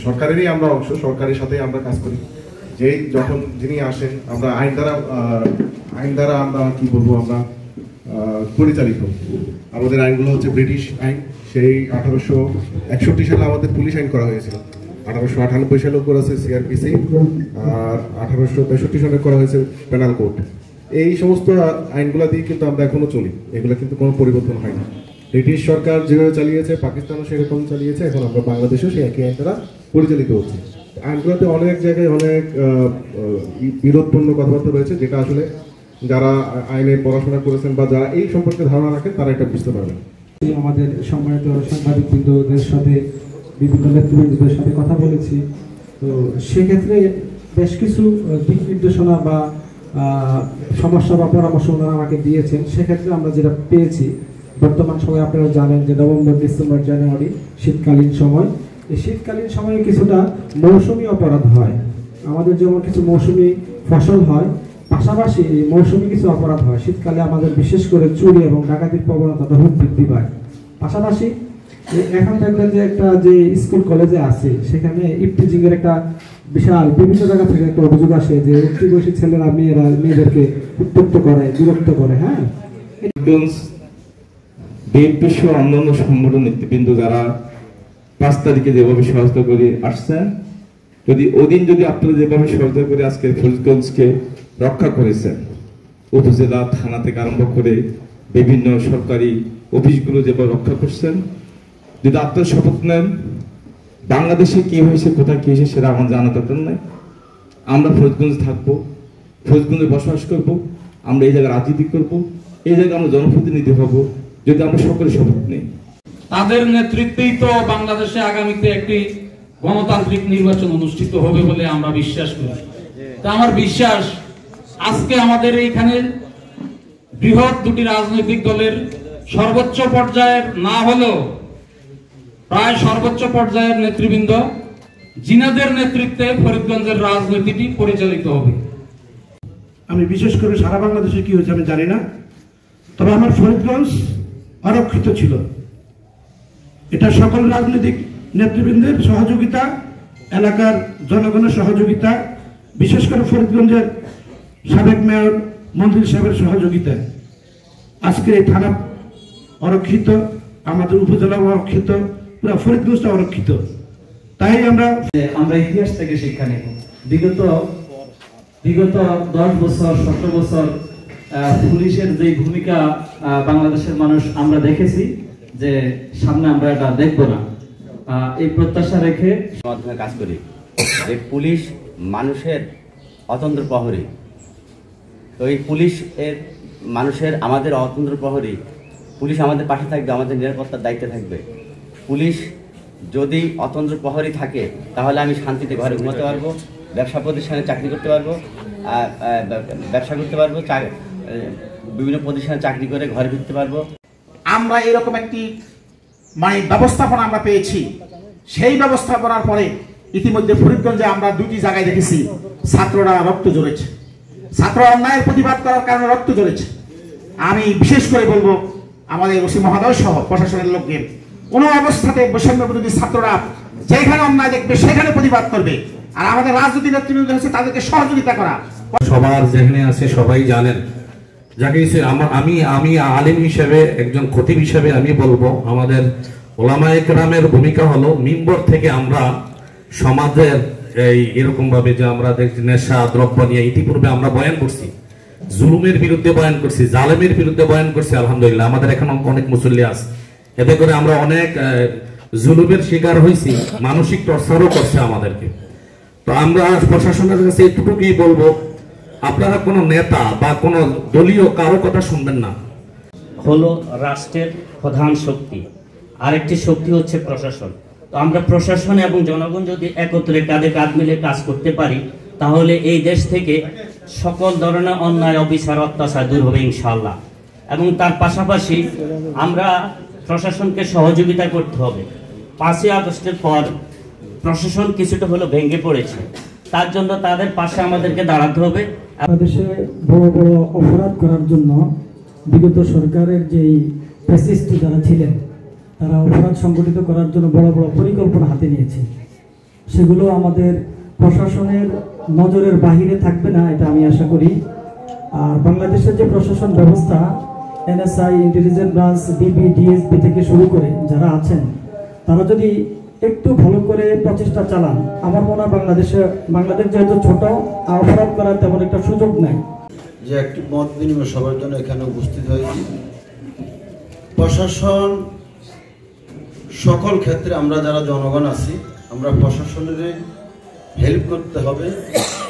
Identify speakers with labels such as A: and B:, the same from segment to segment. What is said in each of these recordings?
A: সরকারেরই আমরা অংশ, সরকারের সাথে আমরা কাজ করি। যেই যখন যিনি আসেন আমরা আইন দ্বারা আমরা কি বলবো, আমরা পরিচালিত। আমাদের আইনগুলো হচ্ছে ব্রিটিশ আইন, সেই 1861 সালে আমাদের পুলিশ আইন করা হয়েছিল, 1898 সালেও করেছে সিআরপিসি, আর 1863 সালে করা হয়েছে পেনাল কোড। এই সমস্ত আইনগুলো দিয়ে কিন্তু আমরা এখনো চলি, এগুলো কিন্তু কোনো পরিবর্তন হয় না। ব্রিটিশ সরকার যেভাবে চালিয়েছে, পাকিস্তানও সেরকম চালিয়েছে, এখন আমরা বাংলাদেশেও সেই একই আইন দ্বারা পরিচালিত হচ্ছে। আইনগুলোতে অনেক জায়গায় অনেক বিরোধপূর্ণ কথাবার্তা রয়েছে, যেটা আসলে যারা আইনে পড়াশোনা করেছেন বা যারা এই সম্পর্কে ধারণা রাখেন তারা এটা বুঝতে পারবেন।
B: আমাদের সম্মানিত সাংবাদিকবৃন্দদের সাথে, বিভিন্ন নেতৃবৃন্দদের সাথে কথা বলেছি, তো সেক্ষেত্রে বেশ কিছু দিক নির্দেশনা বা সমস্যা বা পরামর্শ ওনারা আমাকে দিয়েছেন। সেক্ষেত্রে আমরা যেটা পেয়েছি, বর্তমান সময় আপনারা জানেন যে নভেম্বর, ডিসেম্বর, জানুয়ারি শীতকালীন সময়, এই শীতকালীন সময়ে কিছুটা মৌসুমি অপরাধ হয়। আমাদের যেমন কিছু মৌসুমি ফসল হয়, পাশাপাশি মৌসুমি কিছু অপরাধ হয়। শীতকালে আমাদের বিশেষ করে চুরি এবং ডাকাতির প্রবণতাটা খুব বৃদ্ধি পায়। পাশাপাশি এখন দেখবেন যে একটা যে স্কুল কলেজে আছে, সেখানে ইফটিজিং এর একটা বিশাল বিভিন্ন জায়গা থেকে একটা অভিযোগ আসে যে উচ্চ বয়সী ছেলেরা মেয়েদেরকে উত্ত্যক্ত করে, বিরক্ত করে। হ্যাঁ,
C: বিএনপি সহ অন্যান্য সংগঠন নেতৃবৃন্দ যারা 5 তারিখে যেভাবে সহায়তা করে আসছেন, যদি ওদিন যদি আপনারা যেভাবে সহায়তা করে আজকে ফরিদগঞ্জকে রক্ষা করেছেন, উপজেলা থানা থেকে আরম্ভ করে বিভিন্ন সরকারি অফিসগুলো যেভাবে রক্ষা করছেন, যদি আপনারা শপথ নেন বাংলাদেশে কি হয়েছে, কোথায় কি হয়েছে সেটা আমার জানা দরকার নাই। আমরা ফরিদগঞ্জে থাকবো, ফরিদগঞ্জে বসবাস করব, আমরা এই জায়গায় রাজনীতি করব, এই জায়গায় আমরা জনপ্রতিনিধি হব, যদি আমরা সকলে শপথ নেই।
D: তাদের নেতৃত্বেই তো বাংলাদেশে আগামীতে একটি গণতান্ত্রিক নির্বাচন অনুষ্ঠিত হবে বলে আমরা বিশ্বাস করি। তা আমার বিশ্বাস আজকে আমাদের এইখানে বৃহৎ দুটি রাজনৈতিক দলের সর্বোচ্চ পর্যায়ের না হলেও প্রায় সর্বোচ্চ পর্যায়ের নেতৃবৃন্দ, জিনাদের নেতৃত্বে ফরিদগঞ্জের রাজনীতিটি পরিচালিত হবে।
E: আমি বিশেষ করে সারা বাংলাদেশে কি হয়েছে আমি জানি না, তবে আমার ফরিদগঞ্জ অরক্ষিত ছিল। এটা সকল রাজনৈতিক নেতৃবৃন্দের সহযোগিতা, এলাকার জনগণের সহযোগিতা, বিশেষ করে ফরিদগঞ্জের সাবেক মেয়র মন্ত্রী সাহেবের সহযোগিতা আজকে এই থানা অরক্ষিত, আমাদের উপজেলা অরক্ষিত, পুরো ফরিদগঞ্জটা অরক্ষিত। তাই আমরা
F: ইতিহাস থেকে শিক্ষা নেব। বিগত 10 বছর 17 বছর পুলিশের যে ভূমিকা বাংলাদেশের মানুষ আমরা দেখেছি, যে সামনে আমরা এটা দেখব না, এই প্রত্যাশা রেখে
G: মাধ্যমে কাজ করি যে পুলিশ মানুষের অতন্ত্র প্রহরী। তো এই পুলিশ মানুষের আমাদের অতন্ত্র প্রহরী, পুলিশ আমাদের পাশে থাকবে, আমাদের নিরাপত্তার দায়িত্বে থাকবে। পুলিশ যদি অতন্ত্র প্রহরী থাকে তাহলে আমি শান্তিতে ঘরে ঘুমাতে পারবো, ব্যবসা প্রতিষ্ঠানে চাকরি করতে পারবো, ব্যবসা করতে পারবো, বিভিন্ন প্রতিষ্ঠানে চাকরি করে ঘরে ফিরতে পারবো।
H: আমরা এরকম একটি ব্যবস্থাপনা আমরা পেয়েছি। সেই ব্যবস্থাপনার পরে ইতিমধ্যে ফরিদগঞ্জে আমরা 2টি জায়গায় দেখেছি ছাত্ররা রক্ত ঝরেছে, ছাত্র অন্যায়ের প্রতিবাদ করার কারণে রক্ত ঝরেছে। আমি বিশেষ করে বলবো আমাদের ওসি মহোদয় সহ প্রশাসনের লোকদের, কোনো অবস্থাতে বৈষম্য বিরোধী ছাত্ররা যেখানে অন্যায় দেখবে সেখানে প্রতিবাদ করবে, আর আমাদের রাজনৈতিক নেতৃবৃন্দ হচ্ছে তাদেরকে সহযোগিতা করা।
I: সবার যেখানে আছে সবাই জানেন, যাকে আমি আলেম হিসেবে, একজন খতিব হিসেবে আমি বলবো, আমাদের ওলামায়ে কেরামের ভূমিকা হলো মিম্বর থেকে আমরা সমাজের এরকম ভাবে যে আমরা দেখছি নেশা দ্রব্য নিয়ে ইতিপূর্বে আমরা বয়ান করছি, জুলুমের বিরুদ্ধে বয়ান করছি, জালেমের বিরুদ্ধে বয়ান করছি। আলহামদুলিল্লাহ আমাদের এখন অনেক মুসল্লি আছে, এতে করে আমরা অনেক জুলুমের শিকার হয়েছি, মানসিক টর্চারও করছে আমাদেরকে। তো আমরা প্রশাসনের কাছে এতটুকুই বলবো, আপনারা কোনো নেতা বা কোনো দলীয় কারো কথা শুনবেন না।
J: হলো রাষ্ট্রের প্রধান শক্তি, আরেকটি শক্তি হচ্ছে প্রশাসন। তো আমরা প্রশাসন এবং জনগণ যদি একত্রে কাঁধে কাঁধ মিলে কাজ করতে পারি, তাহলে এই দেশ থেকে সকল ধরনের অন্যায়, অবিচার, অত্যাচার দূর হবে ইনশাআল্লাহ। এবং তার পাশাপাশি আমরা প্রশাসনকে সহযোগিতা করতে হবে। 5ই আগস্টের পর প্রশাসন কিছুটা হলো ভেঙে পড়েছে, তার জন্য তাদের পাশে আমাদেরকে দাঁড়াতে হবে।
B: বাংলাদেশে বড় বড় অপরাধ করার জন্য বিগত সরকারের যেই ফ্যাসিস্ট যারা ছিলেন, তারা অপরাধ সংগঠিত করার জন্য বড় বড় পরিকল্পনা হাতে নিয়েছে। সেগুলো আমাদের প্রশাসনের নজরের বাহিরে থাকবে না, এটা আমি আশা করি। আর বাংলাদেশের যে প্রশাসন ব্যবস্থা, NSI, intelligence branch, DB, DSP থেকে শুরু করে যারা আছেন, তারা যদি একটু ভালো করে প্রচেষ্টা চালান, আমার মনে হয় বাংলাদেশ যেহেতু ছোট, অপরাধ করার তেমন একটা সুযোগ নাই।
K: যে একটি মত বিনিময় সবার জন্য এখানে উপস্থিত হয়েছি। প্রশাসন সকল ক্ষেত্রে আমরা যারা জনগণ আছি, আমরা প্রশাসনের হেল্প করতে হবে,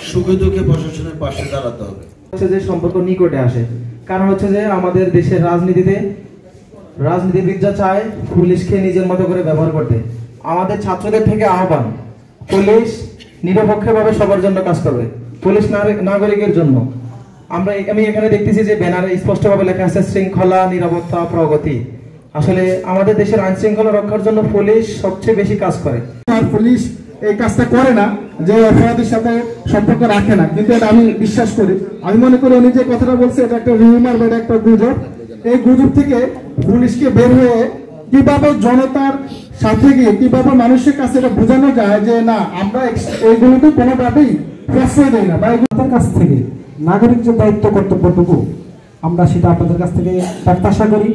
K: সুখে দুঃখে প্রশাসনের পাশে দাঁড়াতে হবে।
L: হচ্ছে যে সম্পর্ক নিকটে আসে, কারণ হচ্ছে যে আমাদের দেশের রাজনীতিবিদরা চায় পুলিশকে নিজের মতো করে ব্যবহার করতে। আমাদের ছাত্রদের থেকে আহ্বান, পুলিশ নিরপেক্ষভাবে সবার জন্য কাজ করবে, পুলিশ নাগরিকের জন্য। আমি এখানে দেখতেছি যে ব্যানারে স্পষ্টভাবে লেখা আছে শৃঙ্খলা, নিরাপত্তা, প্রগতি। আসলে আমাদের দেশের আইন শৃঙ্খলা রক্ষার জন্য পুলিশ সবচেয়ে বেশি কাজ করে।
M: আর পুলিশ এই কাজটা করে না যে অপরাধীর সাথে সম্পর্ক রাখে না, কিন্তু এটা আমি বিশ্বাস করি। আমি মনে করি উনি যে কথাটা বলছে এটা একটা রিউমার বা এটা একটা গুজব। এই গুজব থেকে পুলিশকে বের হয়ে কিভাবে জনতার সাথে গিয়ে কিভাবে মানুষের কাছে এটা বোঝানো যায় যে না, আমরা এইগুলোকে কোনোভাবেই প্রশ্রয় দেই না, বা
B: এগুলোর কাছ থেকে নাগরিক যে দায়িত্ব কর্তব্যটুকু আমরা সেটা আপনাদের কাছ থেকে প্রত্যাশা করি।